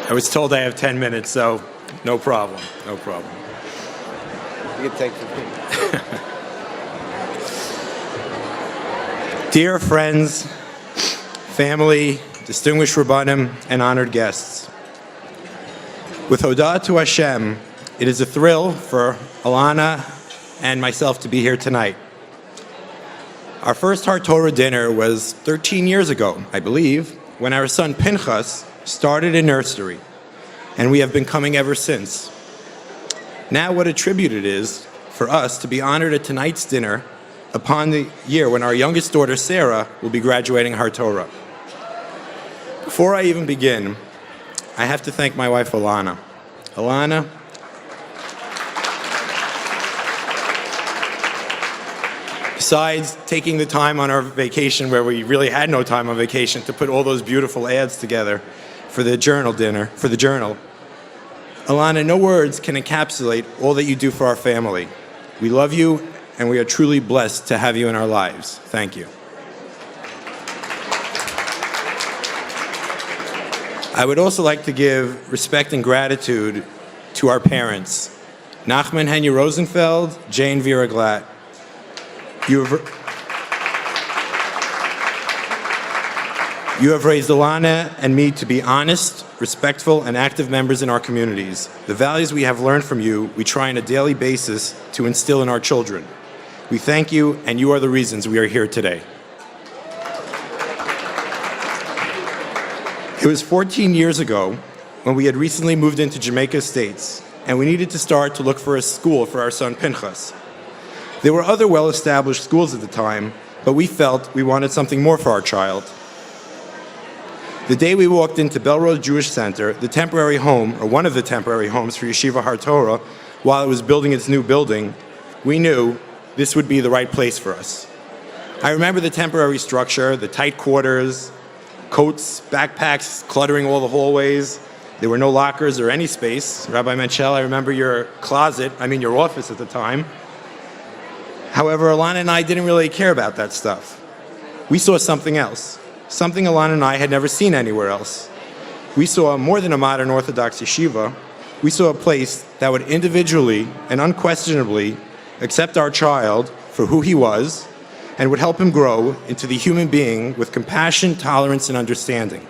I was told I have 10 minutes, so no problem, no problem. You can take 15. Dear friends, family, distinguished Rabbanim, and honored guests, with Hodah to Hashem, it is a thrill for Alana and myself to be here tonight. Our first Har Torah dinner was 13 years ago, I believe, when our son Pinchas started in nursery, and we have been coming ever since. Now what a tribute it is for us to be honored at tonight's dinner upon the year when our youngest daughter Sarah will be graduating Har Torah. Before I even begin, I have to thank my wife Alana. Alana, besides taking the time on our vacation where we really had no time on vacation to put all those beautiful ads together for the journal, Alana, no words can encapsulate all that you do for our family. We love you, and we are truly blessed to have you in our lives. Thank you. I would also like to give respect and gratitude to our parents, Nachman Henya Rosenfeld, Jane Vera Glatt. You have raised Alana and me to be honest, respectful, and active members in our communities. The values we have learned from you, we try on a daily basis to instill in our children. We thank you, and you are the reasons we are here today. It was 14 years ago when we had recently moved into Jamaica Estates, and we needed to start to look for a school for our son Pinchas. There were other well-established schools at the time, but we felt we wanted something more for our child. The day we walked into Belrose Jewish Center, the temporary home, or one of the temporary homes for Yeshiva Har Torah, while it was building its new building, we knew this would be the right place for us. I remember the temporary structure, the tight quarters, coats, backpacks cluttering all the hallways. There were no lockers or any space. Rabbi Menchel, I remember your office at the time. However, Alana and I didn't really care about that stuff. We saw something else, something Alana and I had never seen anywhere else. We saw more than a modern Orthodox yeshiva. We saw a place that would individually and unquestionably accept our child for who he was and would help him grow into the human being with compassion, tolerance, and understanding.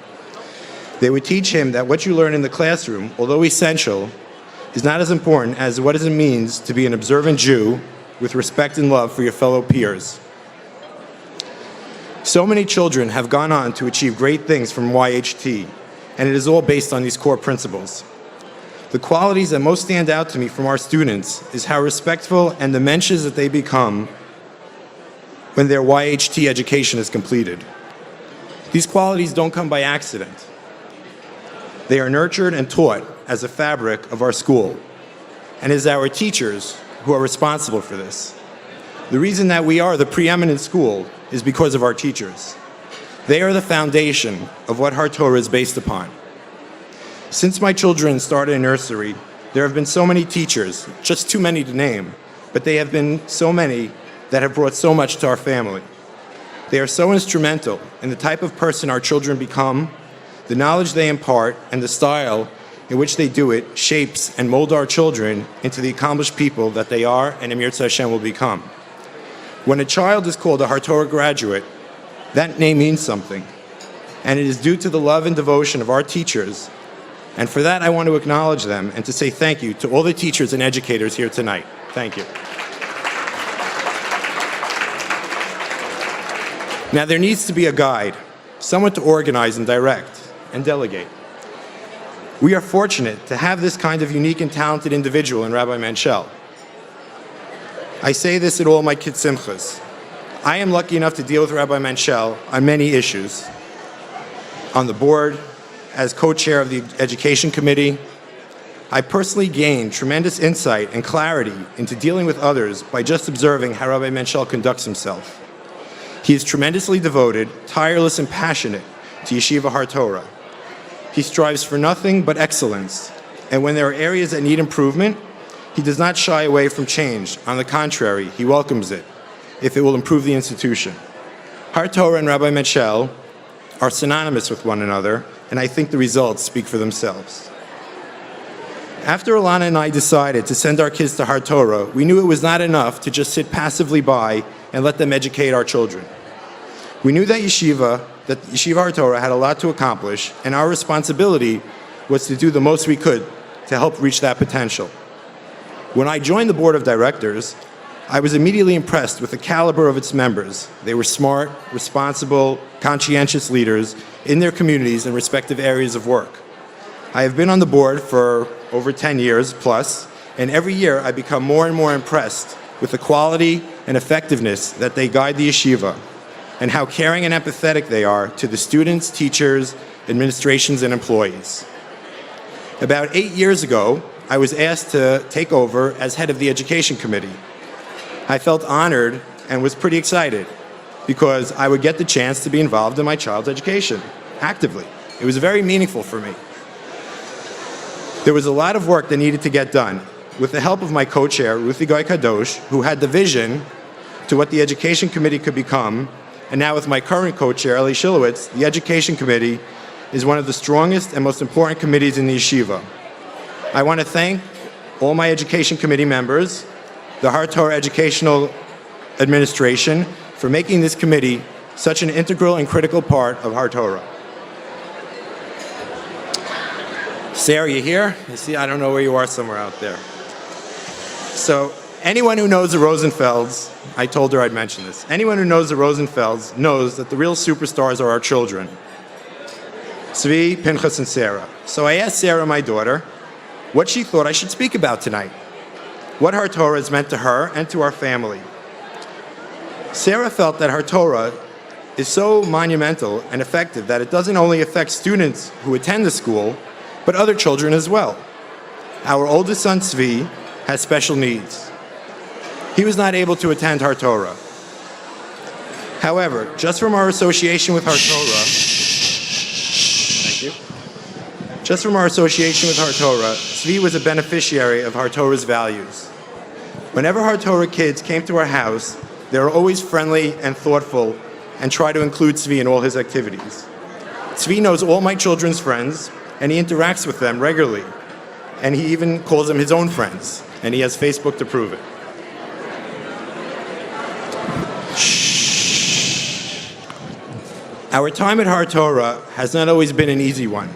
They would teach him that what you learn in the classroom, although essential, is not as important as what it means to be an observant Jew with respect and love for your fellow peers. So many children have gone on to achieve great things from YHT, and it is all based on these core principles. The qualities that most stand out to me from our students is how respectful and the mensches that they become when their YHT education is completed. These qualities don't come by accident. They are nurtured and taught as a fabric of our school, and it is our teachers who are responsible for this. The reason that we are the preeminent school is because of our teachers. They are the foundation of what Har Torah is based upon. Since my children started in nursery, there have been so many teachers, just too many to name, but they have been so many that have brought so much to our family. They are so instrumental in the type of person our children become, the knowledge they impart, and the style in which they do it shapes and mold our children into the accomplished people that they are and Emir Hashem will become. When a child is called a Har Torah graduate, that name means something, and it is due to the love and devotion of our teachers, and for that I want to acknowledge them and to say thank you to all the teachers and educators here tonight. Thank you. Now there needs to be a guide, someone to organize and direct and delegate. We are fortunate to have this kind of unique and talented individual in Rabbi Menchel. I say this at all my kids' simchas. I am lucky enough to deal with Rabbi Menchel on many issues. On the board, as co-chair of the Education Committee, I personally gained tremendous insight and clarity into dealing with others by just observing how Rabbi Menchel conducts himself. He is tremendously devoted, tireless, and passionate to Yeshiva Har Torah. He strives for nothing but excellence, and when there are areas that need improvement, he does not shy away from change. On the contrary, he welcomes it, if it will improve the institution. Har Torah and Rabbi Menchel are synonymous with one another, and I think the results speak for themselves. After Alana and I decided to send our kids to Har Torah, we knew it was not enough to just sit passively by and let them educate our children. We knew that Yeshiva Har Torah had a lot to accomplish, and our responsibility was to do the most we could to help reach that potential. When I joined the board of directors, I was immediately impressed with the caliber of its members. They were smart, responsible, conscientious leaders in their communities and respective areas of work. I have been on the board for over 10 years plus, and every year I become more and more impressed with the quality and effectiveness that they guide the yeshiva, and how caring and empathetic they are to the students, teachers, administrations, and employees. About 8 years ago, I was asked to take over as head of the education committee. I felt honored and was pretty excited because I would get the chance to be involved in my child's education actively. It was very meaningful for me. There was a lot of work that needed to get done. With the help of my co-chair, Ruthie Goy Kadosh, who had the vision to what the education committee could become, and now with my current co-chair, Eli Shilowitz, the education committee is one of the strongest and most important committees in the yeshiva. I want to thank all my education committee members, the Har Torah Educational Administration, for making this committee such an integral and critical part of Har Torah. Sarah, you here? You see, I don't know where you are, somewhere out there. So, anyone who knows the Rosenfelds, I told her I'd mention this. Anyone who knows the Rosenfelds knows that the real superstars are our children, Tzvi, Pinchas, and Sarah. So I asked Sarah, my daughter, what she thought I should speak about tonight, what Har Torah has meant to her and to our family. Sarah felt that Har Torah is so monumental and effective that it doesn't only affect students who attend the school, but other children as well. Our oldest son, Tzvi, has special needs. He was not able to attend Har Torah. However, just from our association with Har Torah, Just from our association with Har Torah, Tzvi was a beneficiary of Har Torah's values. Whenever Har Torah kids came to our house, they were always friendly and thoughtful and try to include Tzvi in all his activities. Tzvi knows all my children's friends, and he interacts with them regularly. And he even calls them his own friends, and he has Facebook to prove it. Our time at Har Torah has not always been an easy one.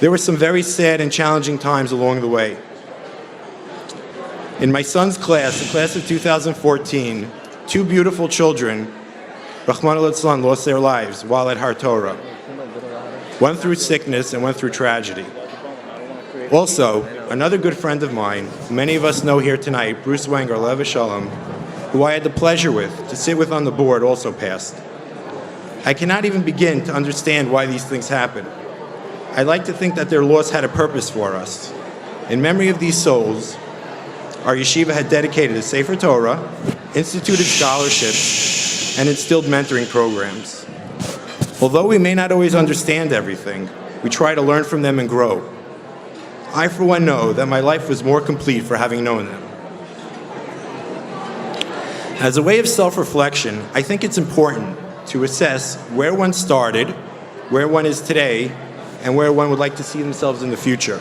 There were some very sad and challenging times along the way. In my son's class, the class of 2014, two beautiful children, Rahman al-Islam, lost their lives while at Har Torah. One through sickness and one through tragedy. Also, another good friend of mine, who many of us know here tonight, Bruce Wenger, Lev Shalom, who I had the pleasure to sit with on the board, also passed. I cannot even begin to understand why these things happen. I'd like to think that their loss had a purpose for us. In memory of these souls, our yeshiva had dedicated a Sefer Torah, instituted scholarships, and instilled mentoring programs. Although we may not always understand everything, we try to learn from them and grow. I, for one, know that my life was more complete for having known them. As a way of self-reflection, I think it's important to assess where one started, where one is today, and where one would like to see themselves in the future.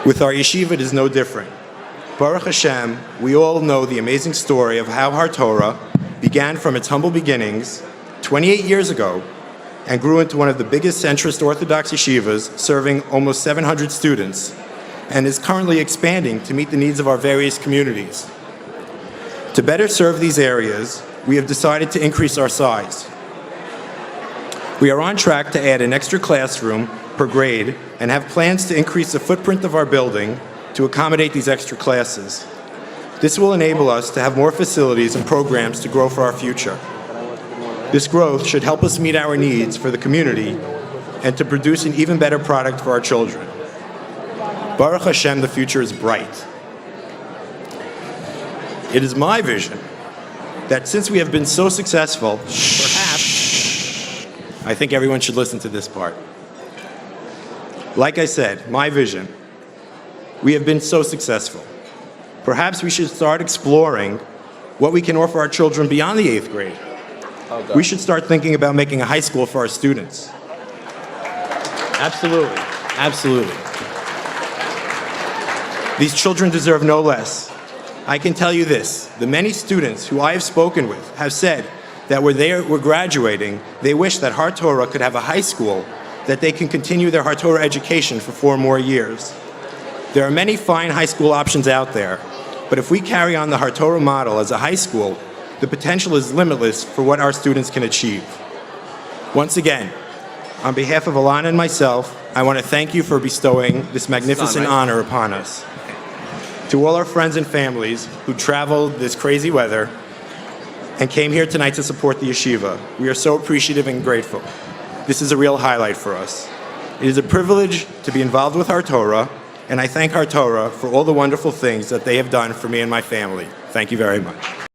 With our yeshiva, it is no different. Baruch Hashem, we all know the amazing story of how Har Torah began from its humble beginnings 28 years ago and grew into one of the biggest centrist Orthodox yeshivas, serving almost 700 students, and is currently expanding to meet the needs of our various communities. To better serve these areas, we have decided to increase our size. We are on track to add an extra classroom per grade and have plans to increase the footprint of our building to accommodate these extra classes. This will enable us to have more facilities and programs to grow for our future. This growth should help us meet our needs for the community and to produce an even better product for our children. Baruch Hashem, the future is bright. It is my vision that since we have been so successful, perhaps, I think everyone should listen to this part. Like I said, my vision, we have been so successful. Perhaps we should start exploring what we can offer our children beyond the 8th grade. done. We should start thinking about making a high school for our students. Absolutely. Absolutely. These children deserve no less. I can tell you this, the many students who I have spoken with have said that when they were graduating, they wish that Har Torah could have a high school that they can continue their Har Torah education for 4 more years. There are many fine high school options out there, but if we carry on the Har Torah model as a high school, the potential is limitless for what our students can achieve. Once again, on behalf of Alana and myself, I want to thank you for bestowing this magnificent honor upon us. To all our friends and families who traveled this crazy weather and came here tonight to support the yeshiva, we are so appreciative and grateful. This is a real highlight for us. It is a privilege to be involved with Har Torah, and I thank Har Torah for all the wonderful things that they have done for me and my family. Thank you very much.